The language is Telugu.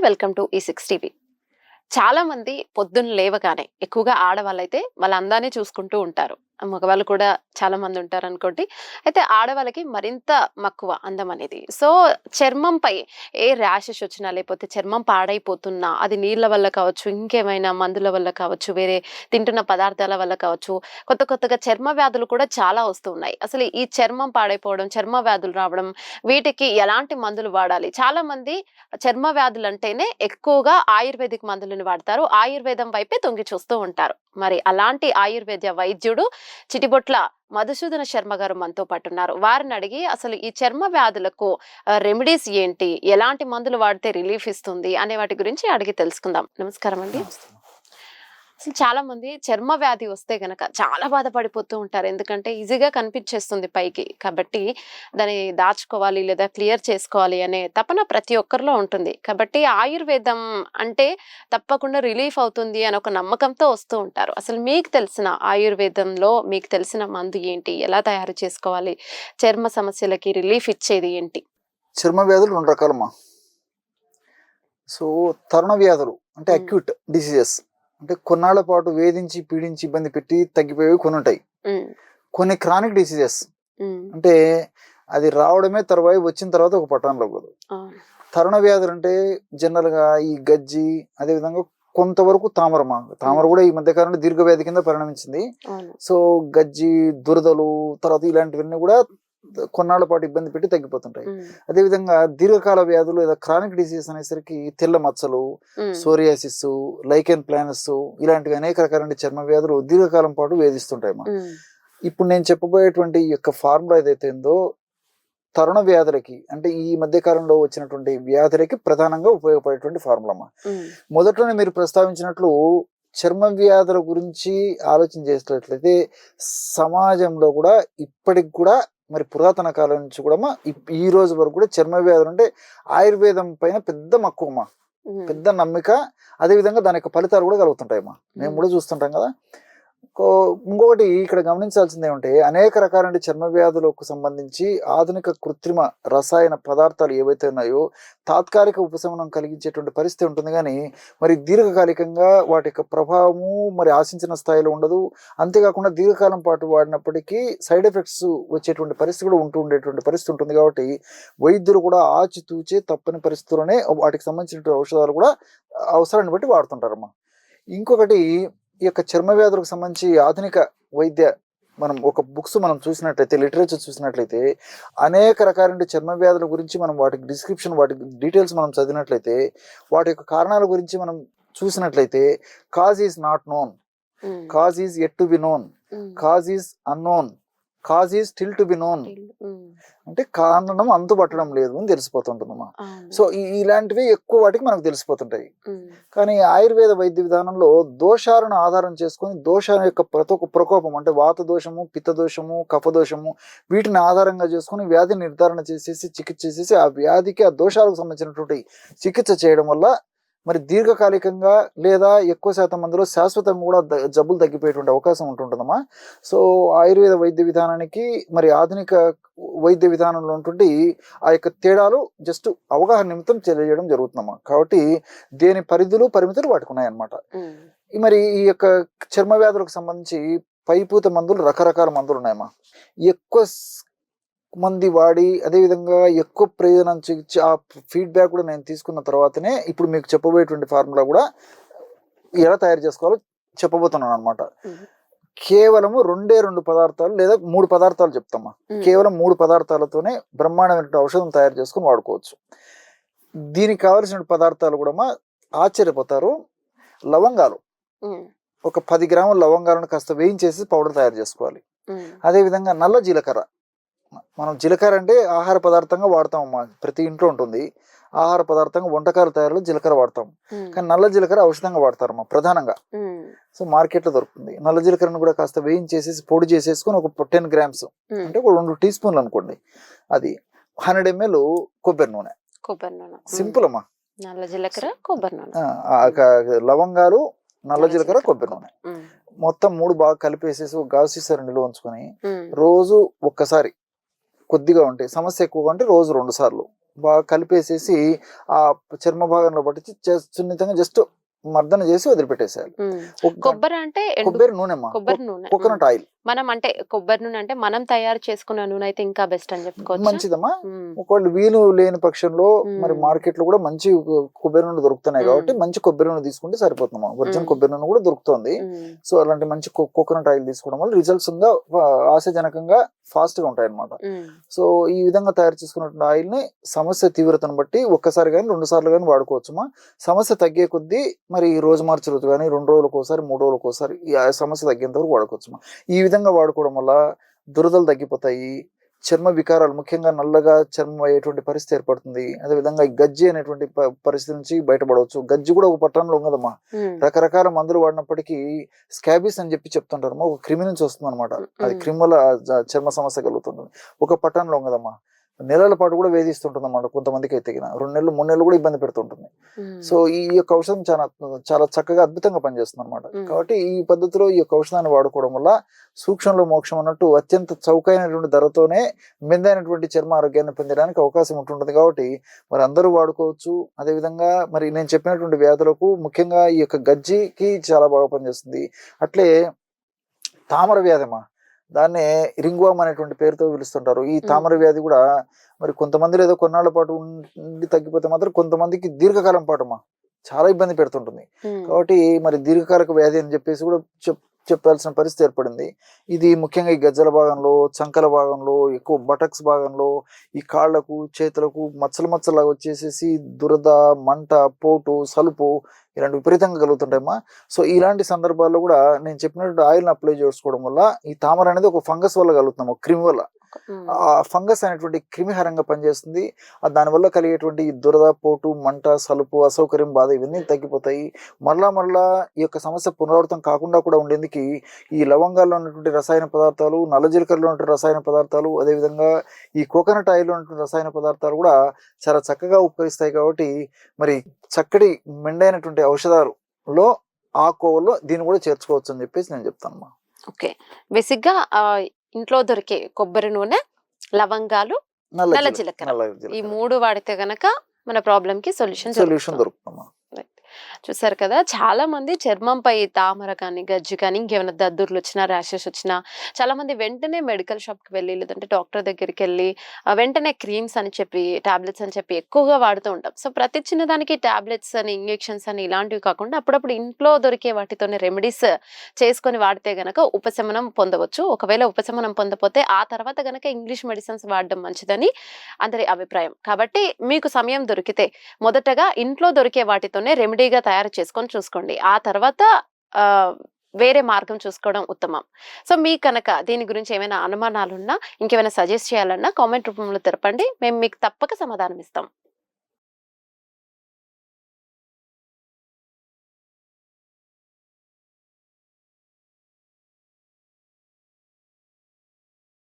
Welcome to ఈ6 TV. చాలా మంది పొద్దున్న లేవగానే ఎక్కువగా ఆడవాళ్ళైతే వాళ్ళ అందాన్ని చూసుకుంటూ ఉంటారు. మగవాళ్ళు కూడా చాలా మంది ఉంటారు అనుకోండి. అయితే ఆడవాళ్ళకి మరింత మక్కువ అందం అనేది. సో చర్మంపై ఏ ర్యాషెస్ వచ్చినా లేకపోతే చర్మం పాడైపోతున్నా అది నీళ్ళ వల్ల కావచ్చు, ఇంకేమైనా మందుల వల్ల కావచ్చు, వేరే తింటున్న పదార్థాల వల్ల కావచ్చు, కొత్తగా చర్మ వ్యాధులు కూడా చాలా వస్తూ ఉన్నాయి. అసలు ఈ చర్మం పాడైపోవడం, చర్మ వ్యాధులు రావడం వీటికి ఎలాంటి మందులు వాడాలి? చాలా మంది చర్మ వ్యాధులంటేనే ఎక్కువగా ఆయుర్వేదిక్ మందులను వాడతారు. ఆయుర్వేదం వైపే తొంగి చూస్తూ ఉంటారు. మరి అలాంటి ఆయుర్వేద వైద్యుడు చిటిబొట్ల మధుసూదన శర్మ గారు మనతో పాటు ఉన్నారు. వారిని అడిగి అసలు ఈ చర్మ వ్యాధులకు రెమెడీస్ ఏంటి, ఎలాంటి మందులు వాడితే రిలీఫ్ ఇస్తుంది అనే వాటి గురించి అడిగి తెలుసుకుందాం. నమస్కారం అండి. అసలు చాలా మంది చర్మ వ్యాధి వస్తే గనక చాలా బాధపడిపోతూ ఉంటారు. ఎందుకంటే ఈజీగా కనిపించేస్తుంది పైకి, కాబట్టి దాన్ని దాచుకోవాలి లేదా క్లియర్ చేసుకోవాలి అనే తపన ప్రతి ఒక్కరిలో ఉంటుంది. కాబట్టి ఆయుర్వేదం అంటే తప్పకుండా రిలీఫ్ అవుతుంది అని ఒక నమ్మకంతో వస్తూ ఉంటారు. అసలు మీకు తెలిసిన ఆయుర్వేదంలో మీకు తెలిసిన మందు ఏంటి, ఎలా తయారు చేసుకోవాలి, చర్మ సమస్యలకి రిలీఫ్ ఇచ్చేది ఏంటి? చర్మ వ్యాధులు రెండు రకాలమ్మా. సో తరుణ వ్యాధులు అంటే అక్యూట్ డిసీజెస్, అంటే కొన్నాళ్ల పాటు వేధించి పీడించి ఇబ్బంది పెట్టి తగ్గిపోయేవి కొన్ని ఉంటాయి. కొన్ని క్రానిక్ డిసీజెస్ అంటే అది రావడమే తర్వాయి వచ్చిన తర్వాత ఒక పట్టణంలో పోదు. తరుణ వ్యాధులు అంటే జనరల్ గా ఈ గజ్జి, అదే విధంగా కొంతవరకు తామర కూడా ఈ మధ్య కాలంలో దీర్ఘ వ్యాధి కింద పరిణమించింది. సో గజ్జి, దురదలు, తర్వాత ఇలాంటివన్నీ కూడా కొన్నాళ్ల పాటు ఇబ్బంది పెట్టి తగ్గిపోతుంటాయి. అదేవిధంగా దీర్ఘకాల వ్యాధులు లేదా క్రానిక్ డిసీజ్ అనేసరికి తెల్ల మచ్చలు, సోరియాసిస్, లైకెన్ ప్లానస్ ఇలాంటివి అనేక రకాల చర్మ వ్యాధులు దీర్ఘకాలం పాటు వేధిస్తుంటాయి. ఇప్పుడు నేను చెప్పబోయేటువంటి యొక్క ఫార్ములా ఏదైతే ఉందో తరుణ వ్యాధులకి, అంటే ఈ మధ్య కాలంలో వచ్చినటువంటి వ్యాధులకి ప్రధానంగా ఉపయోగపడేటువంటి ఫార్ములా. మొదట్లోనే మీరు ప్రస్తావించినట్లు చర్మ వ్యాధుల గురించి ఆలోచన చేసినట్లయితే సమాజంలో కూడా ఇప్పటికి కూడా మరి పురాతన కాలం నుంచి కూడా ఈ రోజు వరకు కూడా చర్మ వ్యాధులు అంటే ఆయుర్వేదం పైన పెద్ద మక్కువమ్మా, పెద్ద నమ్మిక. అదేవిధంగా దాని యొక్క ఫలితాలు కూడా కలుగుతుంటాయమ్మా, మేము కూడా చూస్తుంటాం కదా. ఇంకొకటి ఇక్కడ గమనించాల్సింది ఏమంటే అనేక రకాల చర్మ వ్యాధులకు సంబంధించి ఆధునిక కృత్రిమ రసాయన పదార్థాలు ఏవైతే ఉన్నాయో తాత్కాలిక ఉపశమనం కలిగించేటువంటి పరిస్థితి ఉంటుంది, కానీ మరి దీర్ఘకాలికంగా వాటి యొక్క ప్రభావము మరి ఆశించిన స్థాయిలో ఉండదు. అంతేకాకుండా దీర్ఘకాలం పాటు వాడినప్పటికీ సైడ్ ఎఫెక్ట్స్ వచ్చేటువంటి పరిస్థితి కూడా ఉండేటువంటి పరిస్థితి ఉంటుంది. కాబట్టి వైద్యులు కూడా ఆచితూచే తప్పని పరిస్థితుల్లోనే వాటికి సంబంధించిన ఔషధాలు కూడా అవసరాన్ని బట్టి వాడుతుంటారమ్మా. ఇంకొకటి ఈ యొక్క చర్మ వ్యాధులకు సంబంధించి ఆధునిక వైద్య మనం ఒక బుక్స్ మనం చూసినట్లయితే, లిటరేచర్ చూసినట్లయితే అనేక రకాల చర్మ వ్యాధుల గురించి మనం వాటికి డిస్క్రిప్షన్, వాటి డీటెయిల్స్ మనం చదివినట్లయితే, వాటి యొక్క కారణాల గురించి మనం చూసినట్లయితే cause is not known, cause is yet to be known, cause is unknown, cause is still to be known, అంటే కారణం అంతుపట్టడం లేదు అని తెలిసిపోతుంటుందమ్మా. సో ఇలాంటివి ఎక్కువ వాటికి మనకు తెలిసిపోతుంటాయి. కానీ ఆయుర్వేద వైద్య విధానంలో దోషాలను ఆధారం చేసుకొని దోషాల యొక్క ప్రకోపం అంటే వాత దోషము, పిత్త దోషము, కఫ దోషము వీటిని ఆధారంగా చేసుకుని వ్యాధి నిర్ధారణ చేసేసి చికిత్స చేసేసి ఆ వ్యాధికి ఆ దోషాలకు సంబంధించినటువంటి చికిత్స చేయడం వల్ల మరి దీర్ఘకాలికంగా లేదా ఎక్కువ శాతం మందిలో శాశ్వతంగా కూడా జబ్బులు తగ్గిపోయేటువంటి అవకాశం ఉంటుందమ్మా. సో ఆయుర్వేద వైద్య విధానానికి మరి ఆధునిక వైద్య విధానంలో ఉన్నటువంటి ఆ యొక్క తేడాలు జస్ట్ అవగాహన నిమిత్తం తెలియజేయడం జరుగుతుందమ్మా. కాబట్టి దేని పరిమితులు వాటికి ఉన్నాయన్నమాట. మరి ఈ యొక్క చర్మ వ్యాధులకు సంబంధించి పైపూత మందులు, రకరకాల మందులు ఉన్నాయమ్మా. ఎక్కువ మంది వాడి అదేవిధంగా ఎక్కువ ప్రయోజనం ఇచ్చి ఆ ఫీడ్బ్యాక్ కూడా నేను తీసుకున్న తర్వాతనే ఇప్పుడు మీకు చెప్పబోయేటువంటి ఫార్ములా కూడా ఎలా తయారు చేసుకోవాలో చెప్పబోతున్నాను అనమాట. కేవలము 2 పదార్థాలు లేదా 3 పదార్థాలు చెప్తామా. కేవలం 3 పదార్థాలతోనే బ్రహ్మాండమైన ఔషధం తయారు చేసుకుని వాడుకోవచ్చు. దీనికి కావలసిన పదార్థాలు కూడా ఆశ్చర్యపోతారు. లవంగాలు, ఒక 10 గ్రాముల లవంగాలను కాస్త వేయించేసి పౌడర్ తయారు చేసుకోవాలి. అదేవిధంగా నల్ల జీలకర్ర, మనం జీలకర్ర అంటే ఆహార పదార్థంగా వాడతామమ్మా, ప్రతి ఇంట్లో ఉంటుంది. ఆహార పదార్థంగా వంటకాల తయారీలో జీలకర్ర వాడతాం, కానీ నల్ల జీలకర్ర ఔషధంగా వాడతారమ్మా ప్రధానంగా. సో మార్కెట్లో దొరుకుతుంది. నల్ల జీలకర్రను కూడా కాస్త వేయించేసేసి పొడి చేసేసుకొని ఒక 10 గ్రామ్స్ అంటే ఒక 2 టీ స్పూన్లు అనుకోండి. అది 100 ml కొబ్బరి నూనె. సింపుల్ అమ్మా. నల్ల జీలకర్ర, కొబ్బరి నూనె, లవంగాలు, నల్ల జీలకర్ర, కొబ్బరి నూనె మొత్తం 3 బాగా కలిపేసేసి ఒక గాజు సీసాలో నిల్వ ఉంచుకొని రోజు ఒక్కసారి, కొద్దిగా ఉంటే సమస్య ఎక్కువగా ఉంటే రోజు 2 సార్లు బాగా కలిపేసేసి ఆ చర్మ భాగంలో పట్టించి సున్నితంగా జస్ట్ మర్దన చేసి వదిలిపెట్టేసేయాలి. ఒక గంట కొబ్బరి అంటే కొబ్బరి నూనెమ్మా, కొబ్బరి నూనె. కోకోనట్ ఆయిల్ మనం అంటే కొబ్బరి నూనె అంటే మనం తయారు చేసుకున్న నూనె అయితే ఇంకా బెస్ట్ అని చెప్పుకోవచ్చు. మంచిదమ్మా. ఒకవేళ వీలు లేని పక్షంలో మరి మార్కెట్ లో కూడా మంచి కొబ్బరి నూనె దొరుకుతున్నాయి కాబట్టి మంచి కొబ్బరి నూనె తీసుకుంటే సరిపోతుందమ్మా. ఒరిజినల్ కొబ్బరి నూనె కూడా దొరుకుతుంది. సో అలాంటి మంచి కోకోనట్ ఆయిల్ తీసుకోవడం వల్ల రిజల్ట్స్ ఆశాజనకంగా ఫాస్ట్ గా ఉంటాయి అనమాట. సో ఈ విధంగా తయారు చేసుకున్న ఆయిల్ ని సమస్య తీవ్రతను బట్టి ఒక్కసారి కానీ 2 సార్లు కానీ వాడుకోవచ్చుమా. సమస్య తగ్గే కొద్దీ మరి రోజు మార్చి రోజు కానీ 2 రోజులకు ఒకసారి 3 రోజులకు ఒకసారి ఈ సమస్య తగ్గేంత వరకు వాడుకోవచ్చుమా. ఈ విధంగా వాడుకోవడం వల్ల దురదలు తగ్గిపోతాయి, చర్మ వికారాలు ముఖ్యంగా నల్లగా చర్మం అయ్యేటువంటి పరిస్థితి ఏర్పడుతుంది. అదేవిధంగా ఈ గజ్జి అనేటువంటి పరిస్థితి నుంచి బయటపడవచ్చు. గజ్జి కూడా ఒక పట్టణంలో ఉన్నదమ్మా. రకరకాల మందులు వాడినప్పటికీ స్కాబీస్ అని చెప్పి చెప్తుంటారమ్మా, ఒక క్రిమి నుంచి వస్తుంది అనమాట. అది క్రిమి వల్ల చర్మ సమస్య కలుగుతుంటుంది. ఒక పట్టణంలో ఉన్నదమ్మా. నెలల పాటు కూడా వేధిస్తుంటుంది అన్నమాట. కొంతమందికి అయితే 2 నెలలు 3 నెలలు కూడా ఇబ్బంది పెడుతుంటుంది. సో ఈ యొక్క ఔషధం చాలా చాలా చక్కగా అద్భుతంగా పనిచేస్తుంది అనమాట. కాబట్టి ఈ పద్ధతిలో ఈ యొక్క ఔషధాన్ని వాడుకోవడం వల్ల సూక్ష్మంలో మోక్షం అన్నట్టు అత్యంత చౌకైనటువంటి ధరతోనే మెందైనటువంటి చర్మ ఆరోగ్యాన్ని పొందడానికి అవకాశం ఉంటుంటుంది. కాబట్టి మరి అందరూ వాడుకోవచ్చు. అదేవిధంగా మరి నేను చెప్పినటువంటి వ్యాధులకు ముఖ్యంగా ఈ యొక్క గజ్జికి చాలా బాగా పనిచేస్తుంది. అట్లే తామర వ్యాధమ్మా, దాన్నే రింగ్వామ్ అనేటువంటి పేరుతో పిలుస్తుంటారు. ఈ తామర వ్యాధి కూడా మరి కొంతమందిలో ఏదో కొన్నాళ్ల పాటు ఉండి తగ్గిపోతే మాత్రం కొంతమందికి దీర్ఘకాలం పాటు చాలా ఇబ్బంది పెడుతుంటుంది. కాబట్టి మరి దీర్ఘకాలిక వ్యాధి అని చెప్పేసి కూడా చెప్పాల్సిన పరిస్థితి ఏర్పడింది. ఇది ముఖ్యంగా ఈ గజ్జల భాగంలో, చంకల భాగంలో, ఎక్కువ బటక్స్ భాగంలో, ఈ కాళ్లకు చేతులకు మచ్చలాగా వచ్చేసేసి దురద, మంట, పోటు, సలుపు ఇలాంటి విపరీతంగా కలుగుతుంటాయమ్మా. సో ఇలాంటి సందర్భాల్లో కూడా నేను చెప్పినట్టు ఆయిల్ని అప్లై చేసుకోవడం వల్ల ఈ తామర అనేది ఒక ఫంగస్ వల్ల కలుగుతున్నాం, ఒక క్రిమి వల్ల. ఆ ఫంగస్ అనేటువంటి క్రిమిహారంగా పనిచేస్తుంది. దానివల్ల కలిగేటువంటి ఈ దురద, పోటు, మంట, సలుపు, అసౌకర్యం, బాధ ఇవన్నీ తగ్గిపోతాయి. మళ్ళా ఈ యొక్క సమస్య పునరావృతం కాకుండా కూడా ఉండేందుకు ఈ లవంగాల్లో ఉన్నటువంటి రసాయన పదార్థాలు, నల్ల జీలకర్రలో ఉన్నటువంటి రసాయన పదార్థాలు, అదేవిధంగా ఈ కోకోనట్ ఆయిల్లో ఉన్నటువంటి రసాయన పదార్థాలు కూడా చాలా చక్కగా ఉపకరిస్తాయి. కాబట్టి మరి చక్కటి మెండైనటువంటి ఔషధాలలో ఆ కోవలో దీన్ని కూడా చేర్చుకోవచ్చు అని చెప్పేసి నేను చెప్తాను. ఓకే, బేసిక్ గా ఇంట్లో దొరికే కొబ్బరి నూనె, లవంగాలు, నల్ల జీలకర్ర ఈ 3 వాడితే గనక మన ప్రాబ్లం కి సొల్యూషన్ దొరుకుతుందమ్మా. చూసారు కదా, చాలా మంది చర్మంపై తామర కానీ, గజ్జి కానీ, ఇంకేమైనా దద్దుర్లు వచ్చినా, ర్యాషెస్ వచ్చినా చాలా మంది వెంటనే మెడికల్ షాప్ కి వెళ్ళి లేదంటే డాక్టర్ దగ్గరికి వెళ్ళి వెంటనే క్రీమ్స్ అని చెప్పి, టాబ్లెట్స్ అని చెప్పి ఎక్కువగా వాడుతూ ఉంటాం. సో ప్రతి చిన్న దానికి టాబ్లెట్స్ అని, ఇంజెక్షన్స్ అని ఇలాంటివి కాకుండా అప్పుడప్పుడు ఇంట్లో దొరికే వాటితోనే రెమెడీస్ చేసుకొని వాడితే గనక ఉపశమనం పొందవచ్చు. ఒకవేళ ఉపశమనం పొందపోతే ఆ తర్వాత గనక ఇంగ్లీష్ మెడిసిన్స్ వాడడం మంచిదని అందరి అభిప్రాయం. కాబట్టి మీకు సమయం దొరికితే మొదటగా ఇంట్లో దొరికే వాటితోనే రెమెడీగా తయారు చేసుకొని చూసుకోండి. ఆ తర్వాత వేరే మార్గం చూసుకోవడం ఉత్తమం. సో మీకు కనుక దీని గురించి ఏమైనా అనుమానాలున్నా, ఇంకేమైనా సజెస్ట్ చేయాలన్నా కామెంట్ రూపంలో తెలపండి. మేము మీకు తప్పక సమాధానం ఇస్తాం.